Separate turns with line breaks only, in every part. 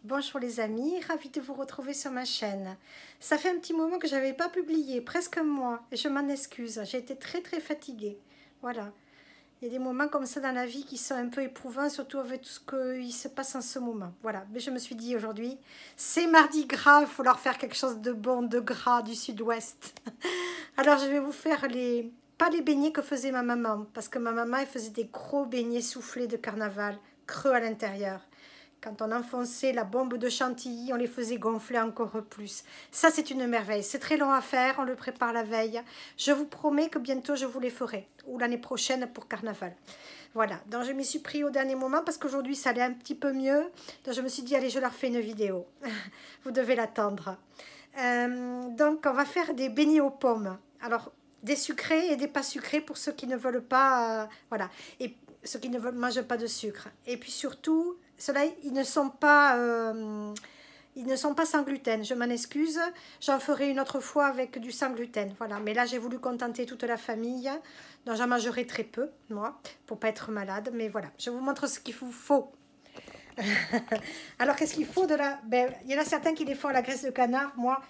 Bonjour les amis, ravie de vous retrouver sur ma chaîne. Ça fait un petit moment que je n'avais pas publié, presque un mois, et je m'en excuse, j'ai été très fatiguée. Voilà, il y a des moments comme ça dans la vie qui sont un peu éprouvants, surtout avec tout ce qui se passe en ce moment. Voilà, mais je me suis dit aujourd'hui, c'est mardi gras, il faut leur faire quelque chose de bon, de gras du sud-ouest. Alors je vais vous faire pas les beignets que faisait ma maman, parce que ma maman elle faisait des gros beignets soufflés de carnaval, creux à l'intérieur. Quand on enfonçait la bombe de chantilly, on les faisait gonfler encore plus. Ça, c'est une merveille. C'est très long à faire, on le prépare la veille. Je vous promets que bientôt, je vous les ferai. Ou l'année prochaine pour carnaval. Voilà, donc je m'y suis pris au dernier moment parce qu'aujourd'hui, ça allait un petit peu mieux. Donc je me suis dit, allez, je leur fais une vidéo. Vous devez l'attendre. Donc, on va faire des beignets aux pommes. Alors, des sucrés et des pas sucrés pour ceux qui ne veulent pas... voilà. Et ceux qui ne mangent pas de sucre. Et puis surtout... Ceux-là, ils ne sont pas sans gluten. Je m'en excuse. J'en ferai une autre fois avec du sans gluten. Voilà. Mais là, j'ai voulu contenter toute la famille. Donc, j'en mangerai très peu, moi, pour pas être malade. Mais voilà, je vous montre ce qu'il vous faut. Alors, qu'est-ce qu'il faut de la... Ben, il y en a certains qui les font à la graisse de canard. Moi,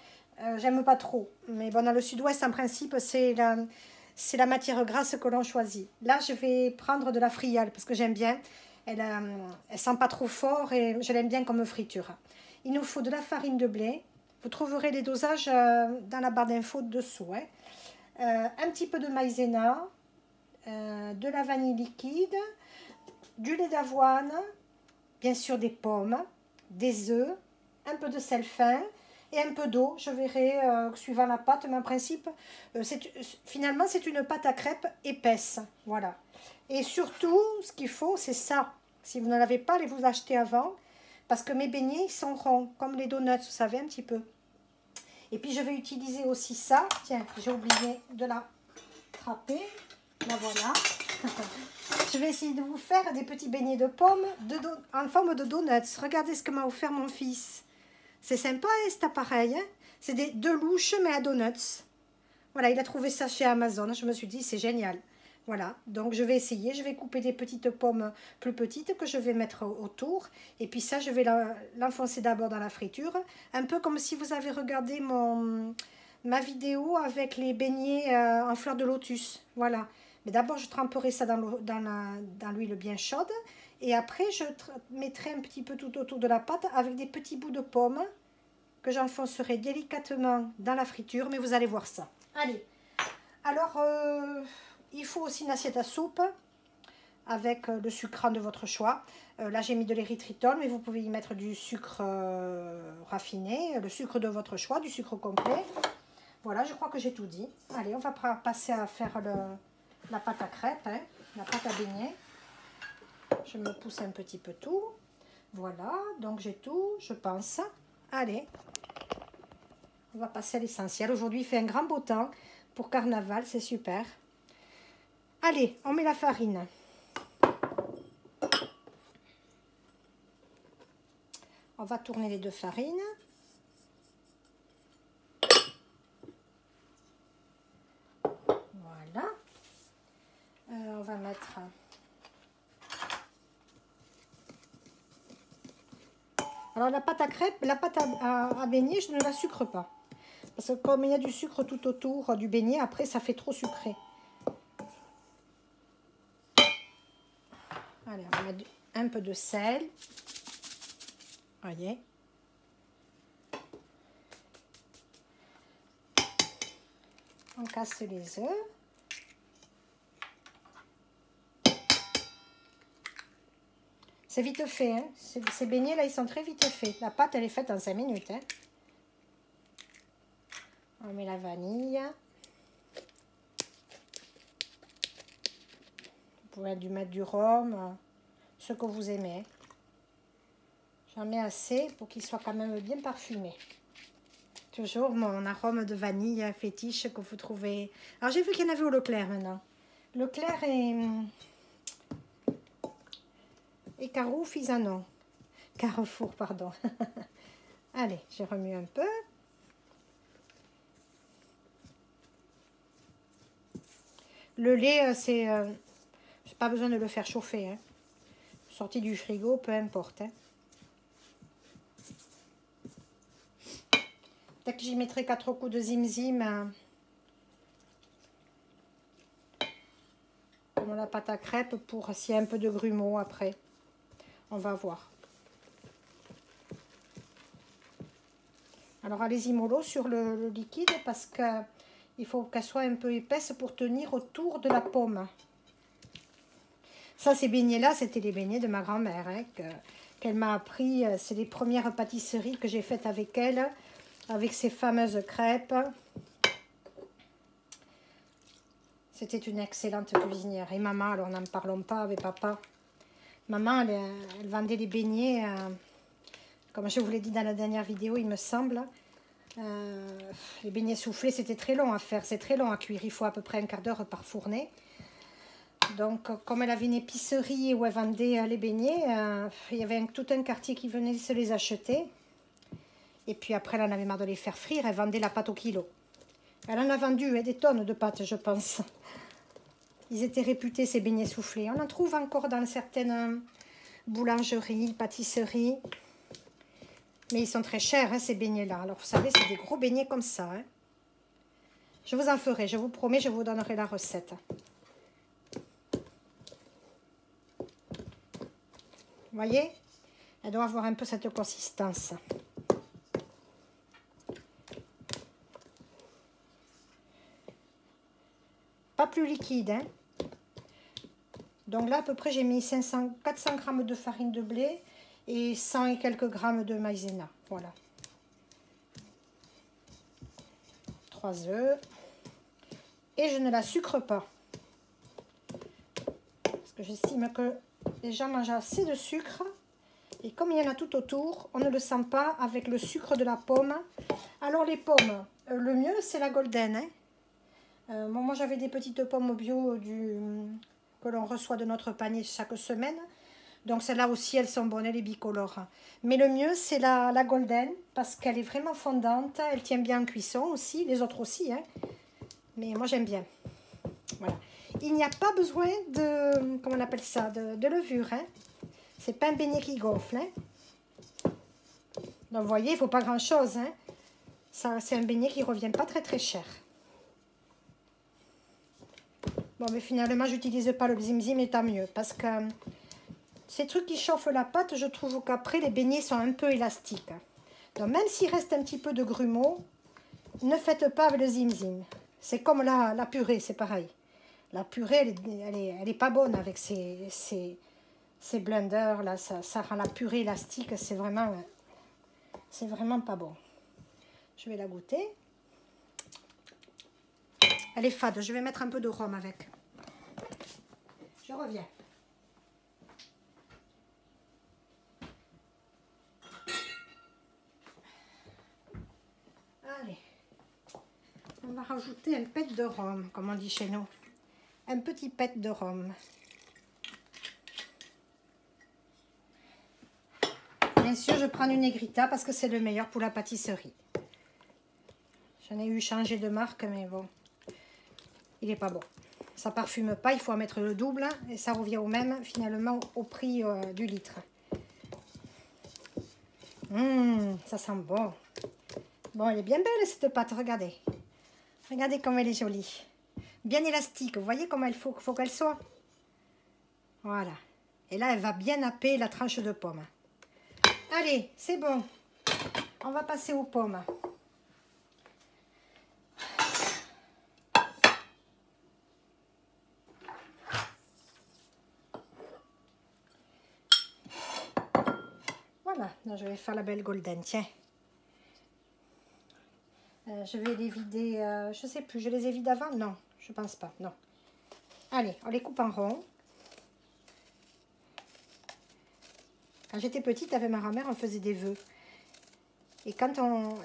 j'aime pas trop. Mais bon, dans le sud-ouest, en principe, c'est la matière grasse que l'on choisit. Là, je vais prendre de la friale parce que j'aime bien. Elle sent pas trop fort et je l'aime bien comme friture. Il nous faut de la farine de blé. Vous trouverez les dosages dans la barre d'infos dessous. Hein. Un petit peu de maïzena, de la vanille liquide, du lait d'avoine, bien sûr des pommes, des œufs, un peu de sel fin et un peu d'eau. Je verrai suivant la pâte, mais en principe, finalement, c'est une pâte à crêpes épaisse. Voilà. Et surtout, ce qu'il faut, c'est ça. Si vous ne l'avez pas, allez vous acheter avant. Parce que mes beignets, ils sont ronds, comme les donuts, vous savez, un petit peu. Et puis, je vais utiliser aussi ça. Tiens, j'ai oublié de la trapper. La voilà. Je vais essayer de vous faire des petits beignets de pommes en forme de donuts. Regardez ce que m'a offert mon fils. C'est sympa, hein, cet appareil. Hein, c'est deux louches, mais à donuts. Voilà, il a trouvé ça chez Amazon. Je me suis dit, c'est génial. Voilà, donc je vais essayer. Je vais couper des petites pommes plus petites que je vais mettre autour. Et puis ça, je vais l'enfoncer d'abord dans la friture. Un peu comme si vous avez regardé ma vidéo avec les beignets en fleurs de lotus. Voilà. Mais d'abord, je tremperai ça dans l'huile bien chaude. Et après, je mettrai un petit peu tout autour de la pâte avec des petits bouts de pommes que j'enfoncerai délicatement dans la friture. Mais vous allez voir ça. Allez, alors, il faut aussi une assiette à soupe avec le sucrant de votre choix. Là, j'ai mis de l'érythritol, mais vous pouvez y mettre du sucre raffiné, le sucre de votre choix, du sucre complet. Voilà, je crois que j'ai tout dit. Allez, on va passer à faire la pâte à crêpes, hein, la pâte à beignets. Je me pousse un petit peu tout. Voilà, donc j'ai tout, je pense. Allez, on va passer à l'essentiel. Aujourd'hui, il fait un grand beau temps. Pour carnaval, c'est super. Allez, on met la farine. On va tourner les deux farines. Voilà. On va mettre... Alors la pâte à crêpes, la pâte à beignet, je ne la sucre pas. Parce que comme il y a du sucre tout autour du beignet, après ça fait trop sucré. Allez, on va mettre un peu de sel. Voyez. On casse les œufs. C'est vite fait, hein. Ces beignets là, ils sont très vite faits. La pâte, elle est faite en 5 minutes. Hein. On met la vanille. Vous pouvez mettre du rhum, ce que vous aimez. J'en mets assez pour qu'il soit quand même bien parfumé. Toujours mon arôme de vanille fétiche que vous trouvez. Alors j'ai vu qu'il y en avait au Leclerc maintenant. Leclerc et Carrefour, Fisanon. Carrefour, pardon. Allez, j'ai remué un peu. Le lait, c'est... j'ai pas besoin de le faire chauffer. Hein. Sorti du frigo, peu importe. Hein. Peut-être que j'y mettrai 4 coups de zim-zim. Comme la pâte à crêpes pour s'il y a un peu de grumeaux après. On va voir. Alors allez-y mollo sur le liquide parce qu'il faut qu'elle soit un peu épaisse pour tenir autour de la pomme. Ça, ces beignets-là, c'était les beignets de ma grand-mère hein, qu'elle m'a appris. C'est les premières pâtisseries que j'ai faites avec elle, avec ces fameuses crêpes. C'était une excellente cuisinière. Et maman, alors n'en parlons pas avec papa. Maman, elle vendait des beignets, comme je vous l'ai dit dans la dernière vidéo, il me semble. Les beignets soufflés, c'était très long à faire, c'est très long à cuire. Il faut à peu près un quart d'heure par fournée. Donc, comme elle avait une épicerie où elle vendait les beignets, il y avait tout un quartier qui venait se les acheter. Et puis après, elle en avait marre de les faire frire, elle vendait la pâte au kilo. Elle en a vendu des tonnes de pâtes, je pense. Ils étaient réputés, ces beignets soufflés. On en trouve encore dans certaines boulangeries, pâtisseries. Mais ils sont très chers, hein, ces beignets-là. Alors, vous savez, c'est des gros beignets comme ça. Hein. Je vous en ferai, je vous promets, je vous donnerai la recette. Vous voyez? Elle doit avoir un peu cette consistance. Pas plus liquide, hein. Donc là, à peu près, j'ai mis 400 g de farine de blé et 100 et quelques grammes de maïzena. Voilà. 3 œufs. Et je ne la sucre pas. Parce que j'estime que les gens mangent assez de sucre. Et comme il y en a tout autour, on ne le sent pas avec le sucre de la pomme. Alors les pommes, le mieux, c'est la golden, hein. Moi, j'avais des petites pommes bio que l'on reçoit de notre panier chaque semaine. Donc, celles-là aussi, elles sont bonnes, elles sont bicolores. Mais le mieux, c'est la golden, parce qu'elle est vraiment fondante. Elle tient bien en cuisson aussi, les autres aussi. Hein. Mais moi, j'aime bien. Voilà. Il n'y a pas besoin de, comment on appelle ça, de levure. Hein. C'est pas un beignet qui gonfle. Hein. Donc, vous voyez, il ne faut pas grand-chose. Hein. C'est un beignet qui ne revient pas très, très cher. Bon, mais finalement, j'utilise pas le zim-zim et tant mieux. Parce que ces trucs qui chauffent la pâte, je trouve qu'après, les beignets sont un peu élastiques. Donc, même s'il reste un petit peu de grumeaux, ne faites pas avec le zim-zim. C'est comme la purée, c'est pareil. La purée, elle est pas bonne avec ces blenders. Là, ça rend la purée élastique. C'est vraiment pas bon. Je vais la goûter. Elle est fade. Je vais mettre un peu de rhum avec. Je reviens. Allez. On va rajouter un pet de rhum, comme on dit chez nous. Un petit pet de rhum. Bien sûr, je prends une Negrita parce que c'est le meilleur pour la pâtisserie. J'en ai eu changé de marque, mais bon. Il n'est pas bon. Ça parfume pas, il faut en mettre le double et ça revient au même finalement au prix du litre. Ça sent bon. Bon, elle est bien belle cette pâte, regardez. Regardez comme elle est jolie. Bien élastique, vous voyez comment il faut qu'elle soit. Voilà. Et là, elle va bien happer la tranche de pomme. Allez, c'est bon. On va passer aux pommes. Voilà, là, je vais faire la belle golden, tiens. Je vais les vider, je sais plus, je les ai vidés avant? Non, je pense pas, non. Allez, on les coupe en rond. Quand j'étais petite, avec ma grand-mère, on faisait des vœux. Et quand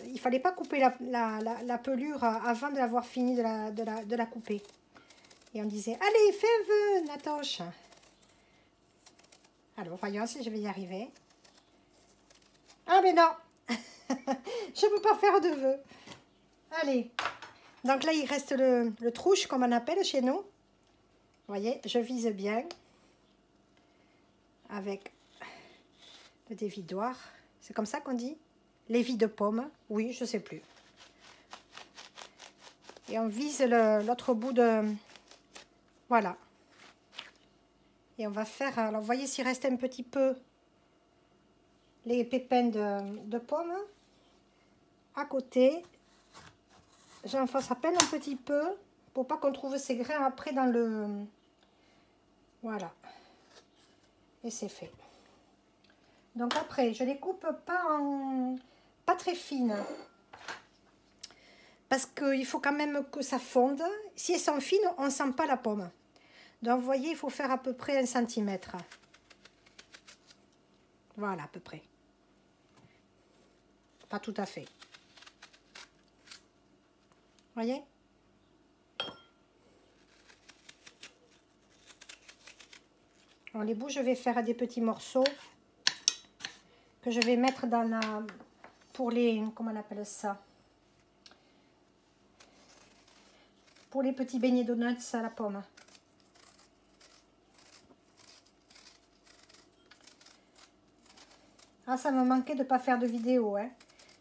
il fallait pas couper la pelure avant de l'avoir fini de la couper. Et on disait, allez, fais un vœu, Natoche. Alors, voyons si je vais y arriver. Ah, mais non. Je ne peux pas faire de vœux. Allez. Donc là, il reste le trouche, comme on appelle chez nous. Vous voyez, je vise bien. Avec le dévidoir. C'est comme ça qu'on dit? L'évi de pomme. Oui, je ne sais plus. Et on vise l'autre bout de... Voilà. Et on va faire... Alors, vous voyez s'il reste un petit peu les pépins de pommes. À côté, j'enfonce à peine un petit peu pour pas qu'on trouve ces grains après dans le... Voilà. Et c'est fait. Donc après, je les coupe pas très fines. Parce qu'il faut quand même que ça fonde. Si elles sont fines, on ne sent pas la pomme. Donc vous voyez, il faut faire à peu près 1 centimètre. Voilà, à peu près. Pas tout à fait. Voyez? Alors, les bouts, je vais faire des petits morceaux que je vais mettre dans la... Pour les... Comment on appelle ça? Pour les petits beignets donuts à la pomme. Ah, ça me manquait de ne pas faire de vidéo, hein.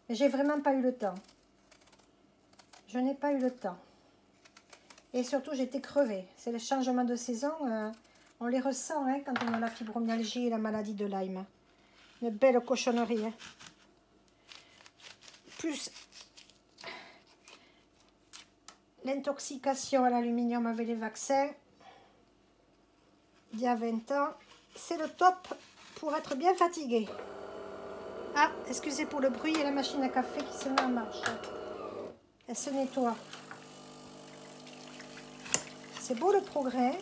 Mais j'ai vraiment pas eu le temps. Je n'ai pas eu le temps. Et surtout, j'étais crevée. C'est le changement de saison. On les ressent hein, quand on a la fibromyalgie et la maladie de Lyme. Une belle cochonnerie. Hein. Plus l'intoxication à l'aluminium avec les vaccins d'il y a 20 ans. C'est le top pour être bien fatigué. Ah, excusez pour le bruit, il y a la machine à café qui se met en marche. Elle se nettoie. C'est beau le progrès.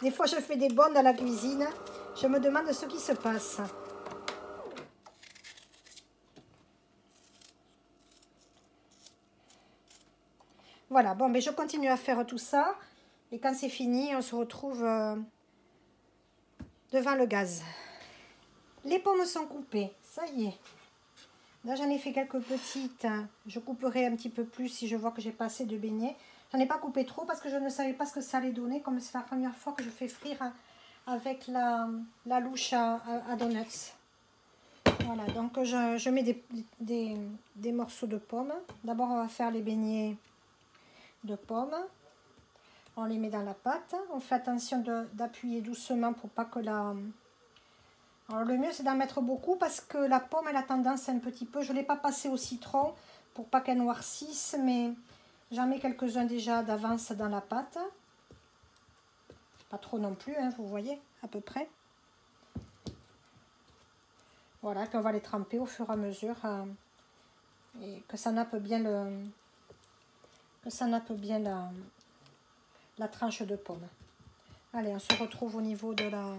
Des fois, je fais des bondes à la cuisine. Je me demande ce qui se passe. Voilà, bon, mais je continue à faire tout ça. Et quand c'est fini, on se retrouve devant le gaz. Les pommes sont coupées, ça y est. Là, j'en ai fait quelques petites. Je couperai un petit peu plus si je vois que j'ai pas assez de beignets. J'en ai pas coupé trop parce que je ne savais pas ce que ça allait donner. Comme c'est la première fois que je fais frire avec la louche à donuts. Voilà, donc je mets des morceaux de pommes. D'abord, on va faire les beignets de pommes. On les met dans la pâte. On fait attention d'appuyer doucement pour pas que la... Alors le mieux c'est d'en mettre beaucoup parce que la pomme elle a tendance un petit peu, je ne l'ai pas passée au citron pour pas qu'elle noircisse, mais j'en mets quelques-uns déjà d'avance dans la pâte. Pas trop non plus, hein, vous voyez, à peu près. Voilà, puis on va les tremper au fur et à mesure et que ça nappe bien la tranche de pomme. Allez, on se retrouve au niveau de la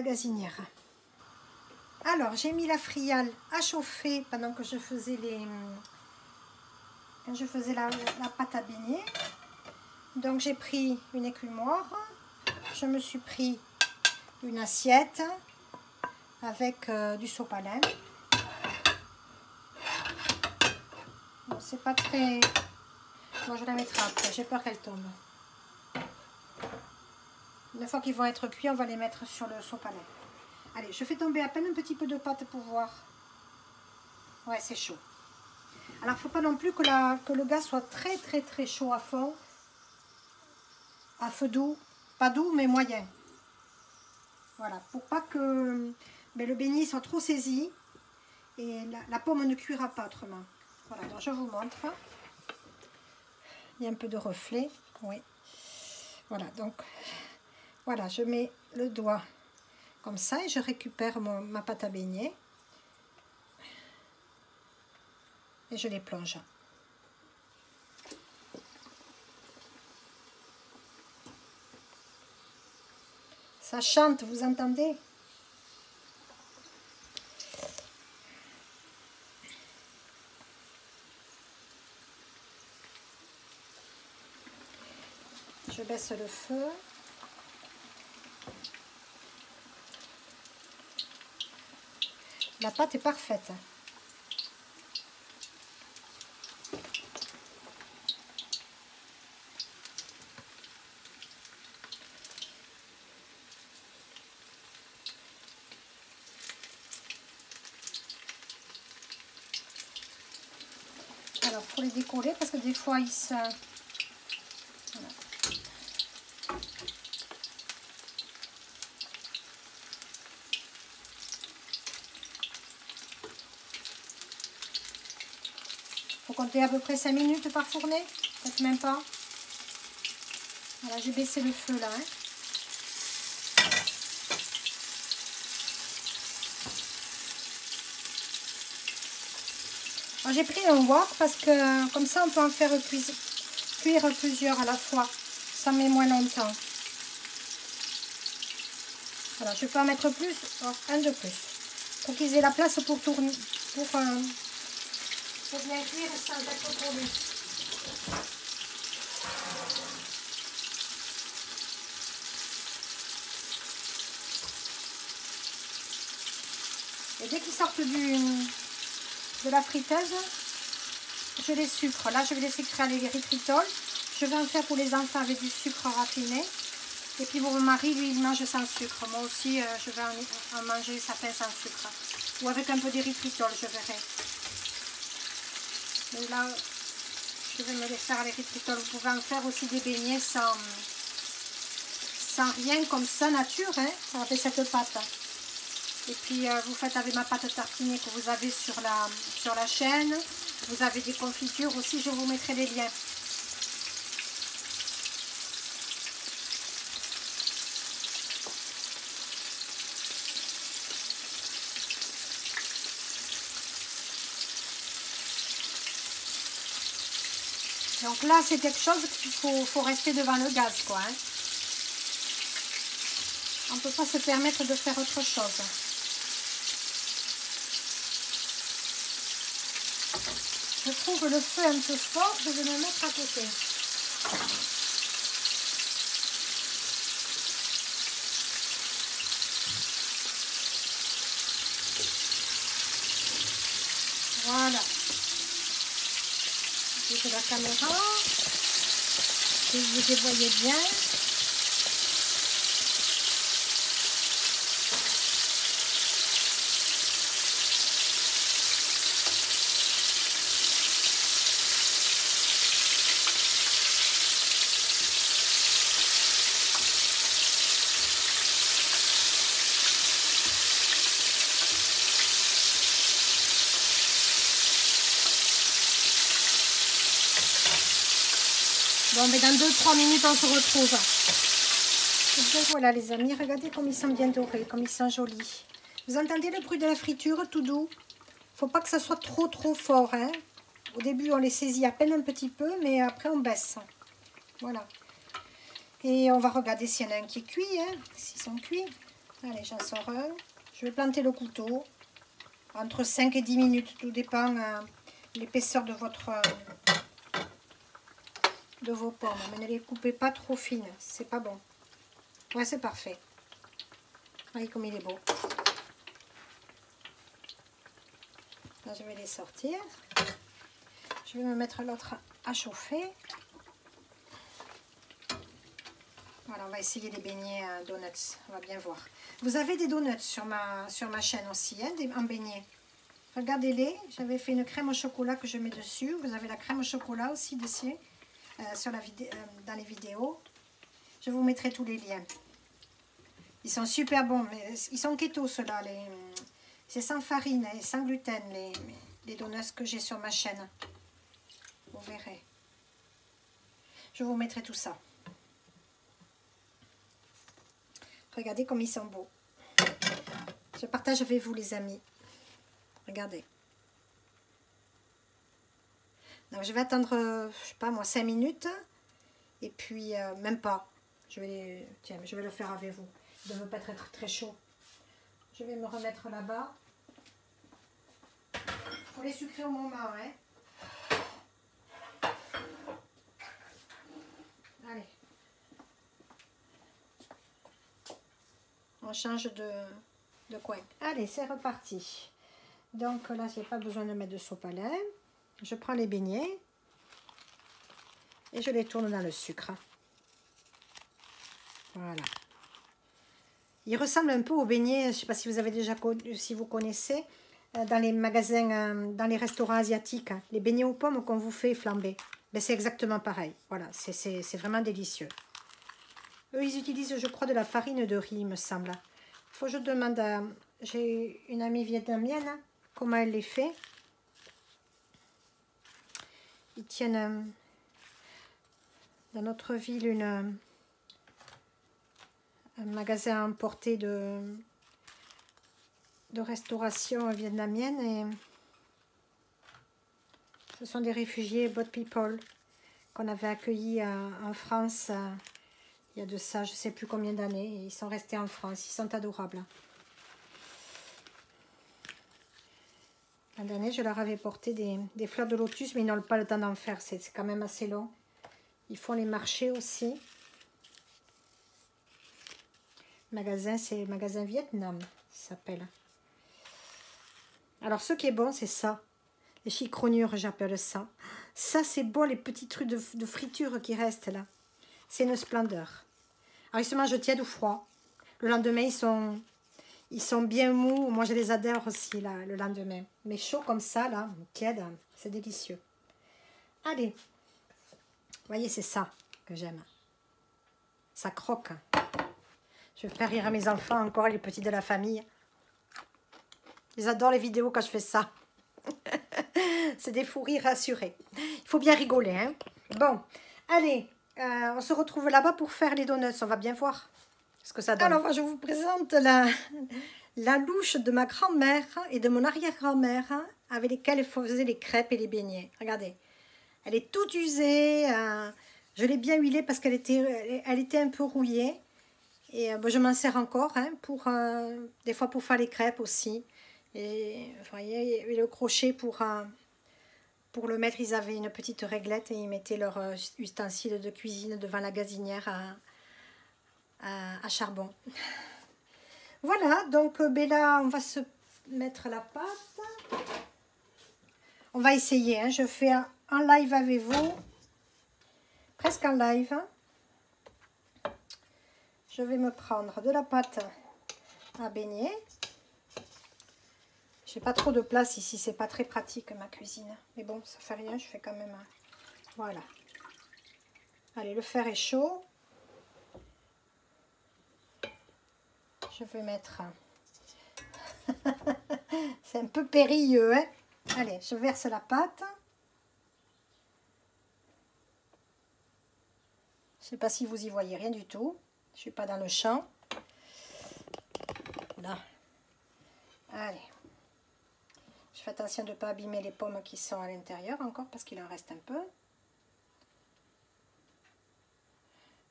gazinière. Alors, j'ai mis la friale à chauffer pendant que je faisais la pâte à beignets. Donc, j'ai pris une écumoire. Je me suis pris une assiette avec du sopalin. Bon, c'est pas très... Bon, je la mettrai après. J'ai peur qu'elle tombe. Une fois qu'ils vont être cuits, on va les mettre sur le sopalin. Allez, je fais tomber à peine un petit peu de pâte pour voir. Ouais, c'est chaud. Alors, il ne faut pas non plus que le gaz soit très très très chaud à fond. À feu doux. Pas doux, mais moyen. Voilà, pour pas que le beignet soit trop saisi. Et la pomme ne cuira pas autrement. Voilà, donc je vous montre. Il y a un peu de reflet. Oui. Voilà, donc... Voilà, je mets le doigt comme ça et je récupère ma pâte à beignets et je les plonge. Ça chante, vous entendez? Je baisse le feu. La pâte est parfaite. les décoller parce que des fois ils se... Voilà. Faut compter à peu près 5 minutes par fournée, peut-être même pas. Voilà, j'ai baissé le feu là. Hein. J'ai pris un wok parce que comme ça on peut en faire cuire plusieurs à la fois. Ça met moins longtemps. Voilà, je peux en mettre plus, un de plus. Pour qu'ils aient la place pour tourner, pour bien cuire sans être trop lourd. Et dès qu'ils sortent de la friteuse, je les sucre. Là, je vais les sucrer à l'érythritol. Je vais en faire pour les enfants avec du sucre raffiné. Et puis pour mon mari, lui, il mange sans sucre. Moi aussi, je vais en manger certains sans sucre. Ou avec un peu d'érythritol, je verrai. Mais là, je vais me les faire à l'érythritol. Vous pouvez en faire aussi des beignets sans rien comme ça, nature, hein, avec cette pâte. Et puis vous faites avec ma pâte tartinée que vous avez sur la chaîne. Vous avez des confitures aussi, je vous mettrai les liens. Donc là, c'est quelque chose qu'il faut rester devant le gaz, quoi. Hein. On ne peut pas se permettre de faire autre chose. Je trouve le feu un peu fort, je vais me mettre à côté. Voilà. J'ai la caméra. Si vous les voyez bien. Bon, mais dans 2-3 minutes, on se retrouve. Et bien voilà les amis, regardez comme ils sont bien dorés, comme ils sont jolis. Vous entendez le bruit de la friture, tout doux. Faut pas que ça soit trop fort. Hein. Au début, on les saisit à peine un petit peu, mais après, on baisse. Voilà. Et on va regarder s'il y en a un qui est cuit, hein, s'ils sont cuits. Allez, j'en sors un. Je vais planter le couteau. Entre 5 et 10 minutes, tout dépend l'épaisseur de vos pommes. Mais ne les coupez pas trop fines, c'est pas bon. Ouais, c'est parfait. Voyez comme il est beau. Là, je vais les sortir. Je vais me mettre l'autre à chauffer. Voilà, on va essayer des beignets donuts. On va bien voir. Vous avez des donuts sur ma chaîne aussi, hein, en beignets. Regardez-les. J'avais fait une crème au chocolat que je mets dessus. Vous avez la crème au chocolat aussi dessus, dans les vidéos. Je vous mettrai tous les liens. Ils sont super bons. Mais ils sont keto, ceux-là. C'est sans farine et sans gluten, les donuts que j'ai sur ma chaîne. Vous verrez. Je vous mettrai tout ça. Regardez comme ils sont beaux. Je partage avec vous, les amis. Regardez. Donc, je vais attendre, je sais pas moi, 5 minutes. Et puis, même pas. Tiens, je vais le faire avec vous. Il ne veut pas être très chaud. Je vais me remettre là-bas. Il faut les sucrer au moment, hein. Allez. On change de coin. Allez, c'est reparti. Donc là, il n'y a pas besoin de mettre de sopalin. Je prends les beignets et je les tourne dans le sucre. Voilà. Il ressemble un peu aux beignets, je ne sais pas si vous avez déjà connu, si vous connaissez, dans les magasins, dans les restaurants asiatiques, hein, les beignets aux pommes qu'on vous fait flamber. Ben, c'est exactement pareil. Voilà, c'est vraiment délicieux. Eux, ils utilisent, je crois, de la farine de riz, il me semble. Faut que je demande à... J'ai une amie vietnamienne, hein, comment elle les fait. Ils tiennent dans notre ville un magasin importé de restauration vietnamienne. Et ce sont des réfugiés Boat People qu'on avait accueillis en France il y a de ça, je ne sais plus combien d'années. Ils sont restés en France, ils sont adorables. L'an dernier, je leur avais porté des fleurs de lotus, mais ils n'ont pas le temps d'en faire, c'est quand même assez long. Ils font les marchés aussi. Le magasin, c'est magasin Vietnam, ça s'appelle. Alors, ce qui est bon, c'est ça. Les chicrignures, j'appelle ça. Ça, c'est bon, les petits trucs de friture qui restent là. C'est une splendeur. Alors, ils se mangent tiède ou froid. Le lendemain, ils sont bien mous. Moi, je les adore aussi, là, le lendemain. Mais chaud comme ça, là, tiède, c'est délicieux. Allez. Vous voyez, c'est ça que j'aime. Ça croque. Je vais faire rire à mes enfants, encore les petits de la famille. Ils adorent les vidéos quand je fais ça. C'est des fous rires assurés. Il faut bien rigoler, hein. Bon, allez, on se retrouve là-bas pour faire les donuts. On va bien voir ce que ça donne. Alors, je vous présente la louche de ma grand-mère et de mon arrière-grand-mère avec lesquelles elle faisait les crêpes et les beignets. Regardez, elle est toute usée. Je l'ai bien huilée parce qu'elle était un peu rouillée. Et bon, je m'en sers encore, hein, des fois pour faire les crêpes aussi. Et vous voyez, et le crochet pour le mettre, ils avaient une petite réglette et ils mettaient leurs ustensiles de cuisine devant la gazinière à charbon. Voilà, donc ben là, on va se mettre la pâte. On va essayer, hein, je fais un live avec vous, presque un live. Hein. Je vais me prendre de la pâte à beignet. J'ai pas trop de place ici, c'est pas très pratique ma cuisine. Mais bon, ça fait rien, je fais quand même un... Voilà. Allez, le fer est chaud. Je vais mettre... C'est un peu périlleux, hein. Allez, je verse la pâte. Je sais pas si vous y voyez rien du tout. Je suis pas dans le champ. Là. Allez. Je fais attention de ne pas abîmer les pommes qui sont à l'intérieur encore parce qu'il en reste un peu.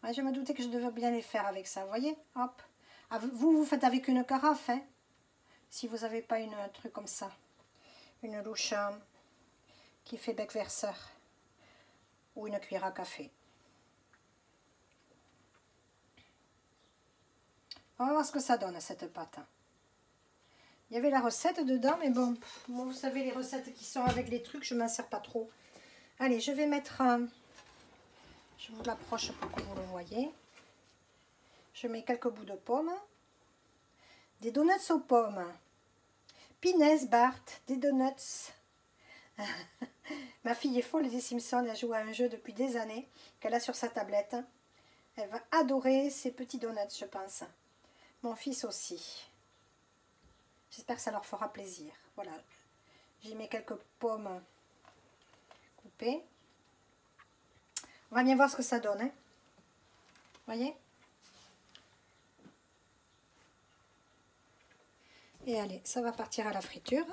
Ouais, je me doutais que je devais bien les faire avec ça, vous voyez. Hop. Vous faites avec une carafe, hein, si vous n'avez pas un truc comme ça. Une louche qui fait bec verseur. Ou une cuillère à café. On va voir ce que ça donne, cette pâte. Il y avait la recette dedans, mais bon, vous savez, les recettes qui sont avec les trucs, je ne m'en sers pas trop. Allez, je vais mettre... je vous l'approche pour que vous le voyez. Je mets quelques bouts de pommes. Des donuts aux pommes. Pines, Bart, des donuts. Ma fille est folle des Simpsons, elle joue à un jeu depuis des années qu'elle a sur sa tablette. Elle va adorer ces petits donuts, je pense. Mon fils aussi. J'espère que ça leur fera plaisir. Voilà. J'y mets quelques pommes coupées. On va bien voir ce que ça donne. Hein. Voyez? Et allez, ça va partir à la friture.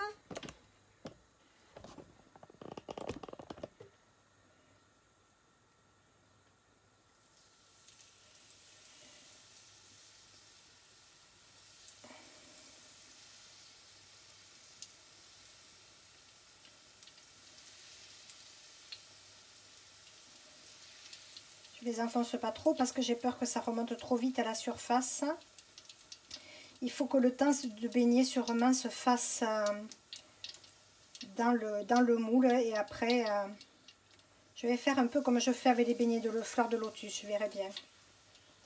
Je les enfonce pas trop parce que j'ai peur que ça remonte trop vite à la surface. Il faut que le temps de baigner sûrement se fasse dans le moule. Et après, je vais faire un peu comme je fais avec les beignets de fleurs de lotus. Je verrai bien.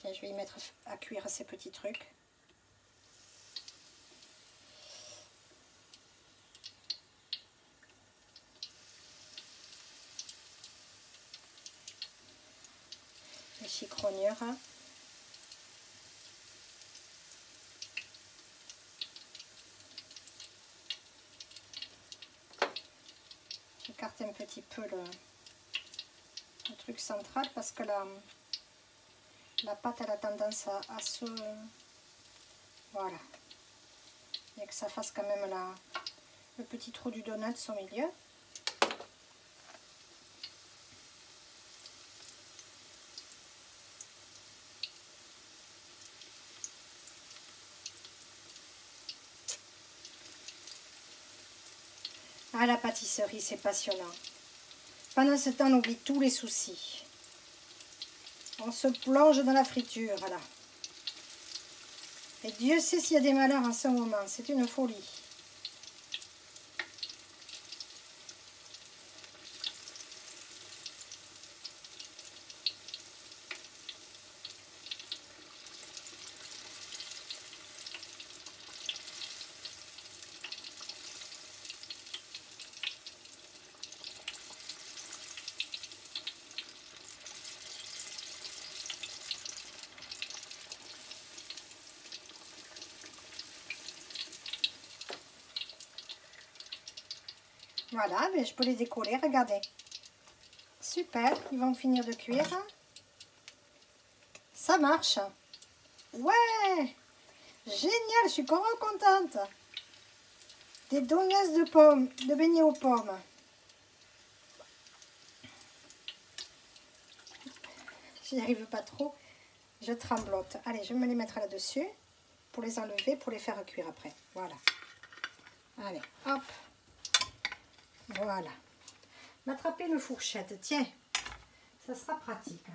Tiens, je vais y mettre à cuire ces petits trucs. chiffonière. J'écarte un petit peu le truc central parce que la pâte elle a tendance à se... Voilà. Et que ça fasse quand même le petit trou du donut au milieu. Ah, la pâtisserie, c'est passionnant. Pendant ce temps, on oublie tous les soucis. On se plonge dans la friture, là. Et Dieu sait s'il y a des malheurs en ce moment. C'est une folie. Voilà, mais je peux les décoller, regardez. Super, ils vont finir de cuire. Ça marche. Ouais, génial, je suis vraiment contente. Des donuts de pommes, de beignets aux pommes. J'y arrive pas trop, je tremblote. Allez, je vais me les mettre là-dessus pour les enlever, pour les faire cuire après. Voilà. Allez, hop. Voilà. M'attraper une fourchette, tiens. Ça sera pratique.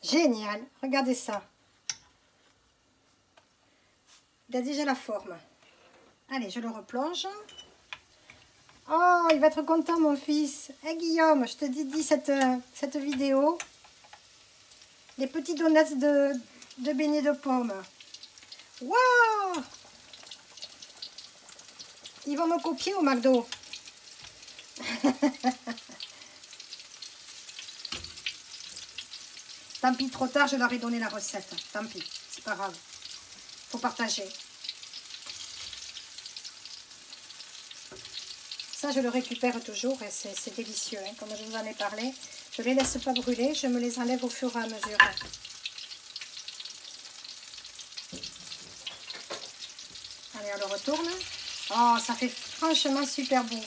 Génial, regardez ça. Il a déjà la forme. Allez, je le replonge. Oh, il va être content, mon fils. Eh, Guillaume, je te dis cette vidéo. Les petits donuts de beignets de pommes. Waouh! Ils vont me copier au McDo. Tant pis, trop tard, je leur ai donné la recette. Tant pis, c'est pas grave. Faut partager. Ça, je le récupère toujours et c'est délicieux. Hein. Comme je vous en ai parlé, je ne les laisse pas brûler. Je me les enlève au fur et à mesure. Allez, on le retourne. Oh, ça fait franchement super beau.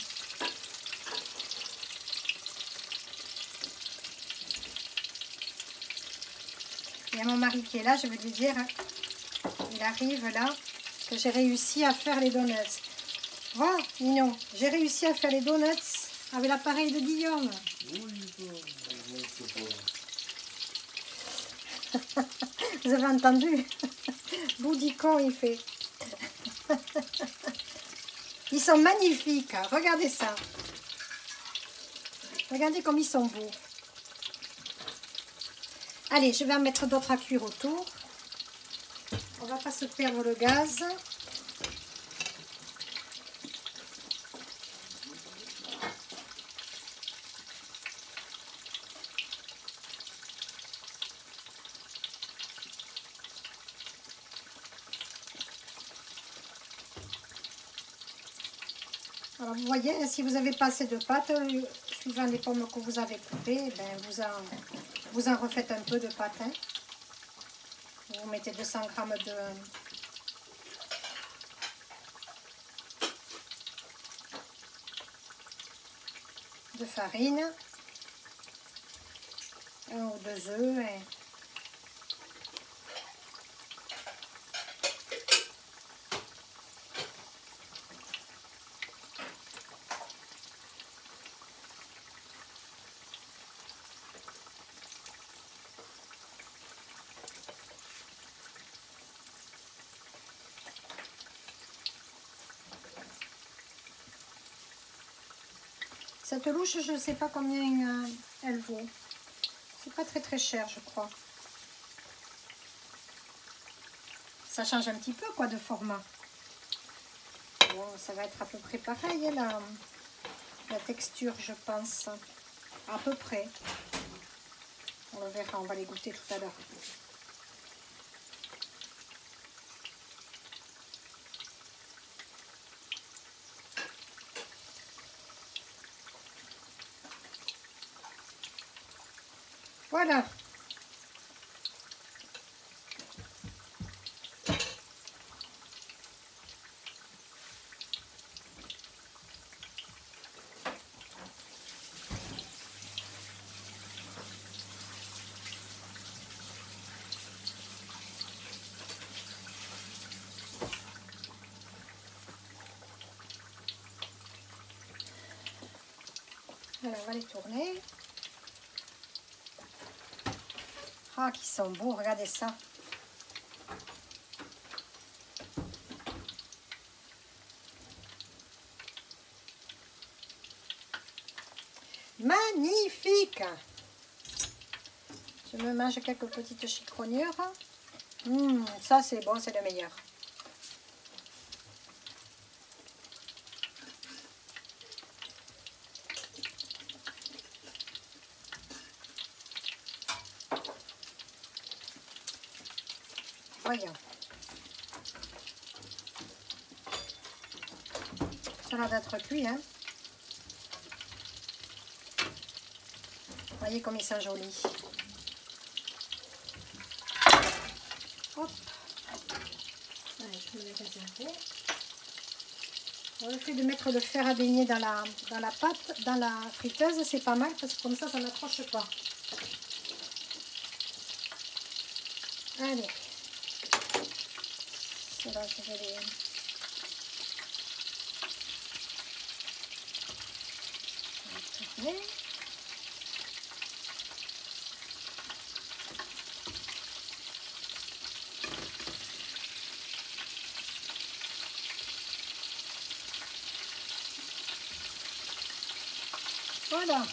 Il y a mon mari qui est là, je vais lui dire, il arrive là, que j'ai réussi à faire les donuts. Voilà, Mignon, j'ai réussi à faire les donuts avec l'appareil de Guillaume. Vous avez entendu? Boudicon, il fait. Ils sont magnifiques, regardez ça. Regardez comme ils sont beaux. Allez, je vais en mettre d'autres à cuire autour. On va pas se perdre le gaz. Alors vous voyez, si vous n'avez pas assez de pâte, suivant les pommes que vous avez coupées, ben vous en refaites un peu de pâte. Hein. Vous mettez 200 g de farine, 1 ou 2 œufs. Et cette louche, je ne sais pas combien elle vaut. C'est pas très très cher, je crois. Ça change un petit peu quoi de format. Bon, ça va être à peu près pareil, hein, la texture, je pense. À peu près. On le verra, on va les goûter tout à l'heure. Voilà. Alors, on va les tourner. Ah, qui sont beaux, regardez ça. Magnifique! Je me mange quelques petites chiffonières. Ça, c'est bon, c'est le meilleur. Voyons. Ça a l'air d'être cuit, hein. Voyez comme ils sont jolis. Hop. Allez, je vais les réserver. Le fait de mettre le fer à baigner dans la pâte, dans la friteuse, c'est pas mal parce que comme ça n'accroche pas. Allez. Cela, je vais les... tourner. Voilà.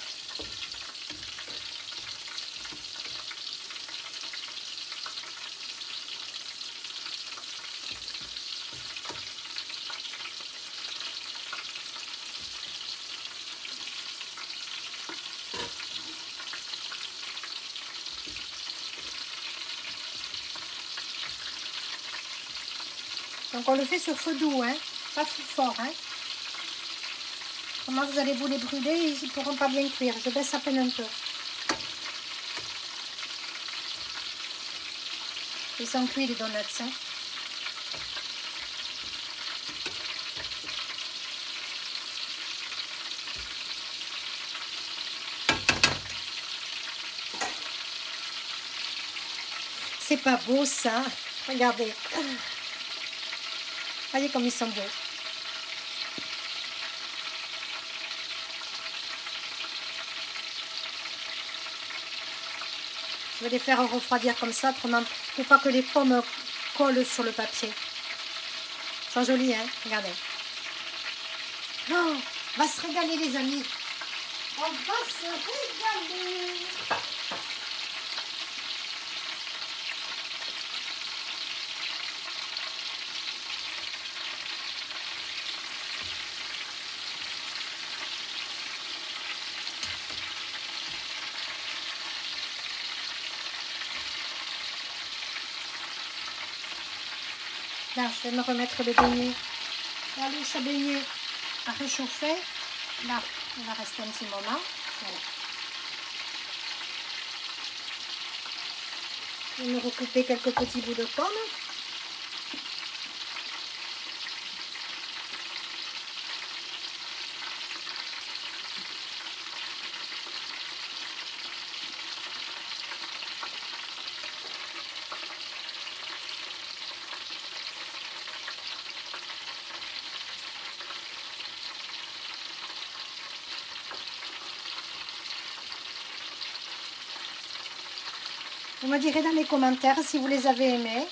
Donc on le fait sur feu doux, hein, pas fou fort. Hein. Comment vous allez vous les brûler, ils ne pourront pas bien cuire. Je baisse à peine un peu. Ils sont cuits les donuts. Hein. C'est pas beau ça. Regardez. Voyez comme ils sont beaux. Je vais les faire refroidir comme ça, autrement, pour pas que les pommes collent sur le papier. Ils sont jolis, hein? Regardez. Oh, on va se régaler, les amis. On va se régaler. Là, je vais me remettre le beignet, la louche à beignet à réchauffer. Là, on va rester un petit moment. Voilà. Je vais me recouper quelques petits bouts de pomme. Vous me direz dans les commentaires si vous les avez aimés.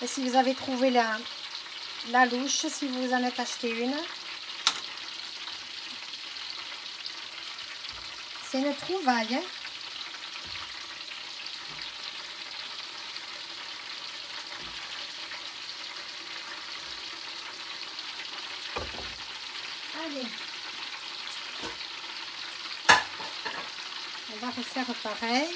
Et si vous avez trouvé la louche, si vous en êtes acheté une. C'est une trouvaille. Hein? Allez. On va refaire pareil.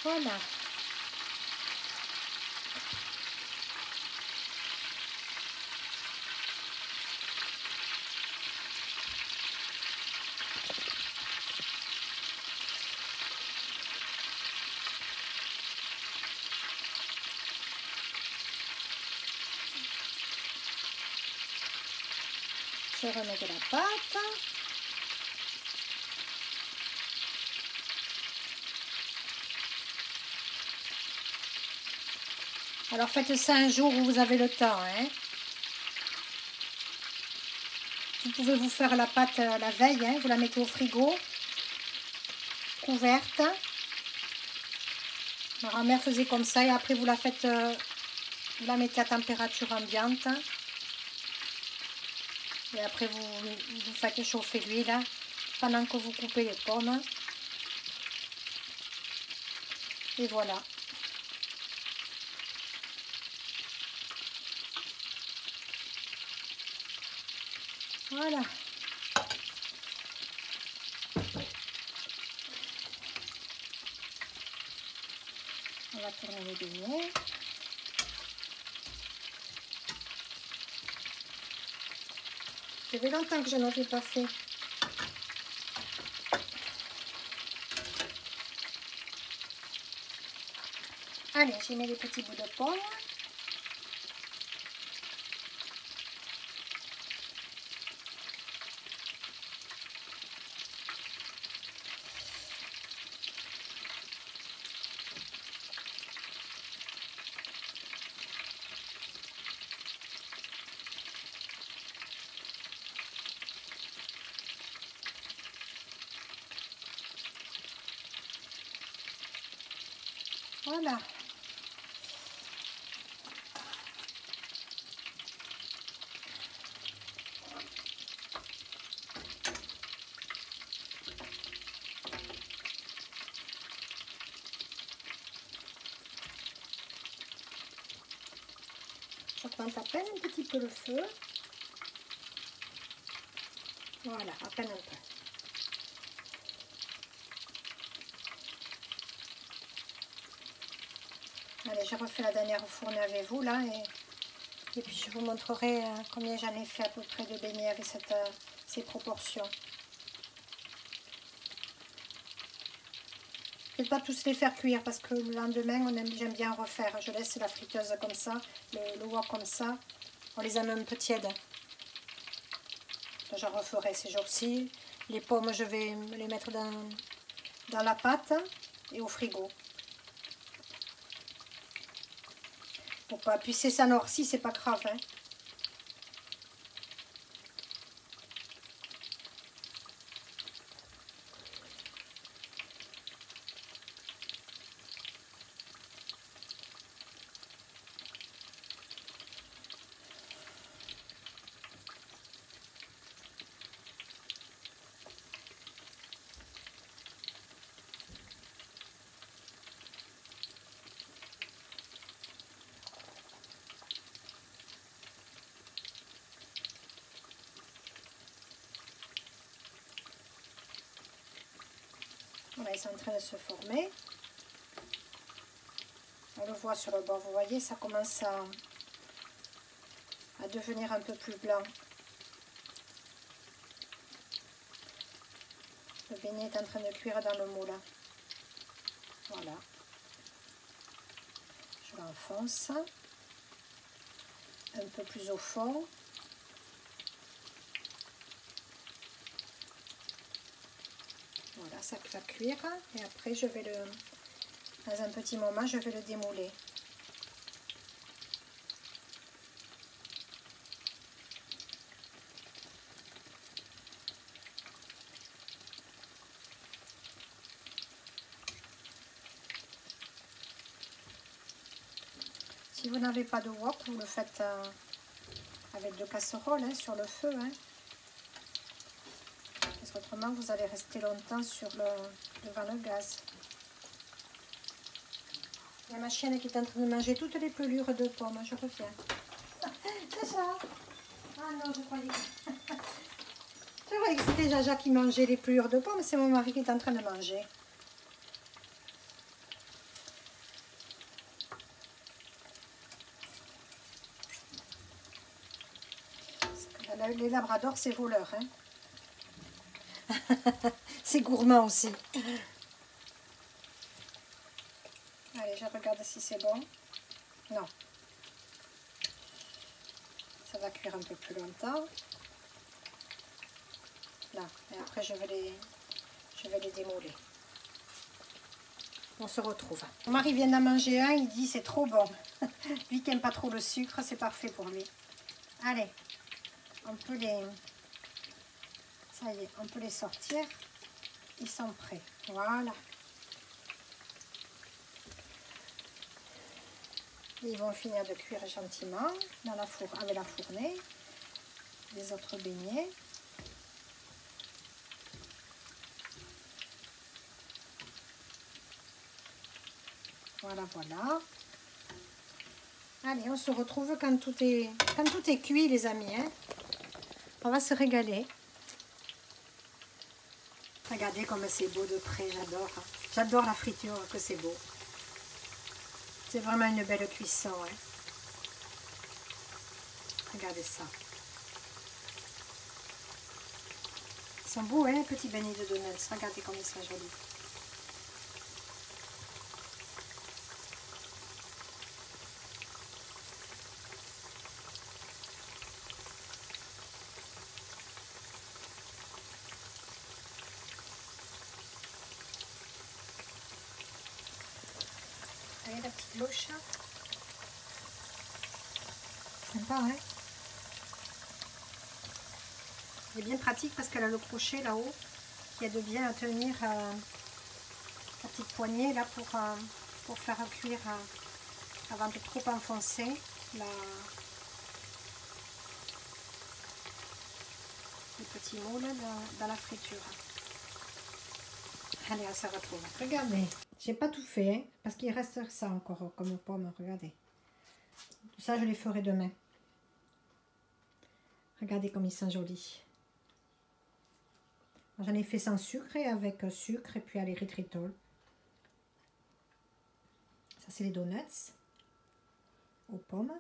Voilà. Je remets de la pâte. Alors faites ça un jour où vous avez le temps, hein. Vous pouvez vous faire la pâte la veille, hein. Vous la mettez au frigo, couverte. Ma grand-mère faisait comme ça et après vous la faites, vous la mettez à température ambiante. Et après vous faites chauffer l'huile pendant que vous coupez les pommes. Et voilà. Voilà. On va tourner les beignets. Ça fait longtemps que je n'en ai pas fait. Allez, j'y mets les petits bouts de pommes. Voilà. J'augmente à peine un petit peu le feu. Voilà, à peine un peu. Allez, je refais la dernière fournée avec vous là et puis je vous montrerai combien j'en ai fait à peu près de beignets avec ces proportions. Je ne vais pas tous les faire cuire parce que le lendemain j'aime bien refaire. Je laisse la friteuse comme ça, le wok comme ça. On les a même un peu tièdes. Je referai ces jours-ci. Les pommes, je vais les mettre dans la pâte et au frigo. Pour pas, puis c'est ça noirci, c'est pas grave, hein. Voilà, ils sont en train de se former. On le voit sur le bord, vous voyez, ça commence à devenir un peu plus blanc. Le beignet est en train de cuire dans le moule. Voilà. Je l'enfonce un peu plus au fond. Voilà, ça va cuire. Et après, je vais dans un petit moment, je vais le démouler. Si vous n'avez pas de wok, vous le faites avec deux casseroles hein, sur le feu. Hein. autrement vous allez rester longtemps devant le gaz. Il y a ma chienne qui est en train de manger toutes les pelures de pommes. Je reviens. Jaja. Ah non, je croyais que c'était Jaja qui mangeait les pelures de pommes. C'est mon mari qui est en train de manger. Les labradors, c'est voleur. Hein. C'est gourmand aussi. Allez, je regarde si c'est bon. Non. Ça va cuire un peu plus longtemps. Là. Et après, je vais les démouler. On se retrouve. Mon mari vient d'en manger un. Il dit c'est trop bon. Lui qui n'aime pas trop le sucre, c'est parfait pour lui. Allez. On peut les... Ça y est, on peut les sortir. Ils sont prêts. Voilà. Ils vont finir de cuire gentiment dans avec la fournée. Les autres beignets. Voilà, voilà. Allez, on se retrouve quand tout est cuit, les amis. Hein. On va se régaler. Regardez comme c'est beau de près, j'adore. J'adore la friture, que c'est beau. C'est vraiment une belle cuisson. Hein. Regardez ça. Ils sont beaux, hein, les petits beignets de donuts. Regardez comme ils sont jolis. Allez, la petite louche. Sympa, hein? Elle est bien pratique parce qu'elle a le crochet là-haut qui aide bien à tenir la petite poignée là pour faire cuire avant de trop enfoncer les petits moules dans la friture. Allez, on se retrouve. Regardez, j'ai pas tout fait, hein, parce qu'il reste ça encore comme pomme. Regardez. Tout ça, je les ferai demain. Regardez comme ils sont jolis. J'en ai fait sans sucre et avec sucre et puis à l'érythritol. Ça, c'est les donuts aux pommes.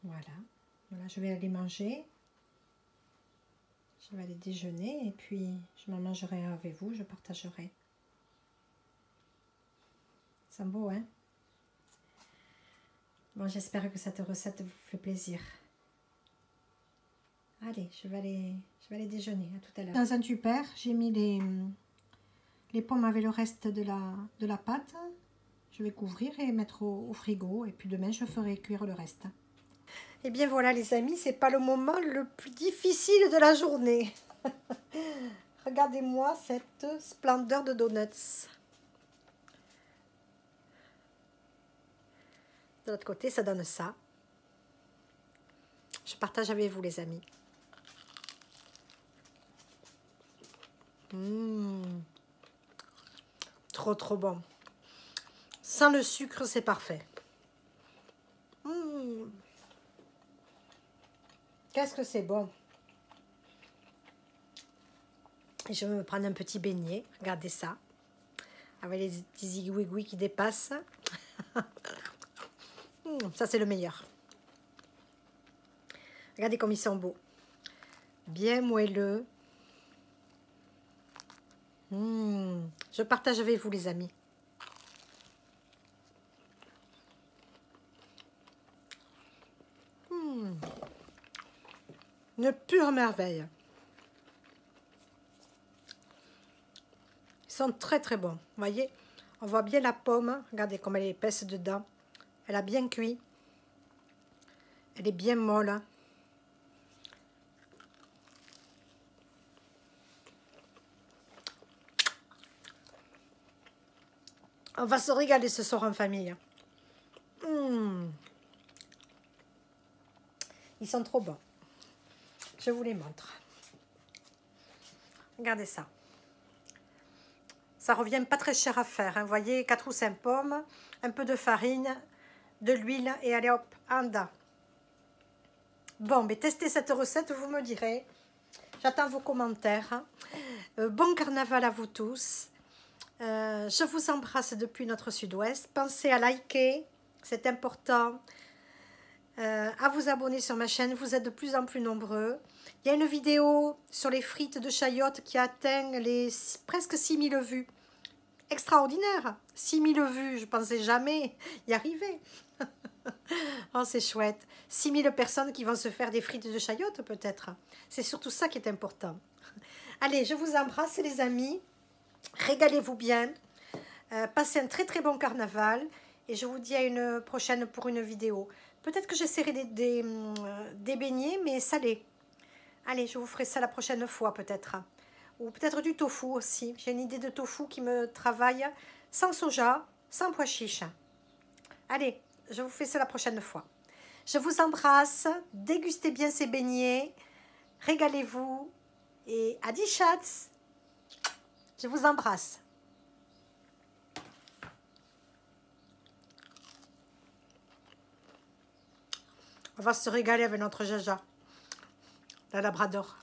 Voilà. Voilà, je vais aller manger. Je vais aller déjeuner et puis je m'en mangerai avec vous, je partagerai. C'est beau, hein? Bon, j'espère que cette recette vous fait plaisir. Allez, je vais aller déjeuner. À tout à l'heure. Dans un tupper, j'ai mis les pommes avec le reste de la pâte. Je vais couvrir et mettre au frigo. Et puis demain, je ferai cuire le reste. Et bien voilà les amis, c'est pas le moment le plus difficile de la journée. Regardez-moi cette splendeur de donuts. De l'autre côté, ça donne ça. Je partage avec vous les amis. Trop trop bon. Sans le sucre, c'est parfait. Qu'est-ce que c'est bon. Et je vais me prendre un petit beignet. Regardez ça. Avec les petits igouigouis qui dépassent. Ça, c'est le meilleur. Regardez comme ils sont beaux. Bien moelleux. Je partage avec vous, les amis. Une pure merveille. Ils sont très très bons. Vous voyez, on voit bien la pomme. Regardez comme elle est épaisse dedans. Elle a bien cuit. Elle est bien molle. On va se régaler ce soir en famille. Ils sont trop bons. Je vous les montre. Regardez ça. Ça revient pas très cher à faire. Hein. Vous voyez, 4 ou 5 pommes, un peu de farine, de l'huile et allez hop, en dedans. Bon, mais testez cette recette, vous me direz. J'attends vos commentaires. Bon carnaval à vous tous. Je vous embrasse depuis notre sud-ouest. Pensez à liker, c'est important. À vous abonner sur ma chaîne, vous êtes de plus en plus nombreux. Il y a une vidéo sur les frites de chayotte qui atteint les presque 6000 vues. Extraordinaire, 6000 vues, je ne pensais jamais y arriver. Oh, c'est chouette. 6000 personnes qui vont se faire des frites de chayotte peut-être. C'est surtout ça qui est important. Allez, je vous embrasse les amis. Régalez-vous bien. Passez un très très bon carnaval. Et je vous dis à une prochaine pour une vidéo. Peut-être que j'essaierai des beignets, mais salés. Allez, je vous ferai ça la prochaine fois peut-être. Ou peut-être du tofu aussi. J'ai une idée de tofu qui me travaille sans soja, sans pois chiches. Allez, je vous fais ça la prochaine fois. Je vous embrasse. Dégustez bien ces beignets. Régalez-vous. Et adi chats. Je vous embrasse. On va se régaler avec notre Jaja, la Labrador.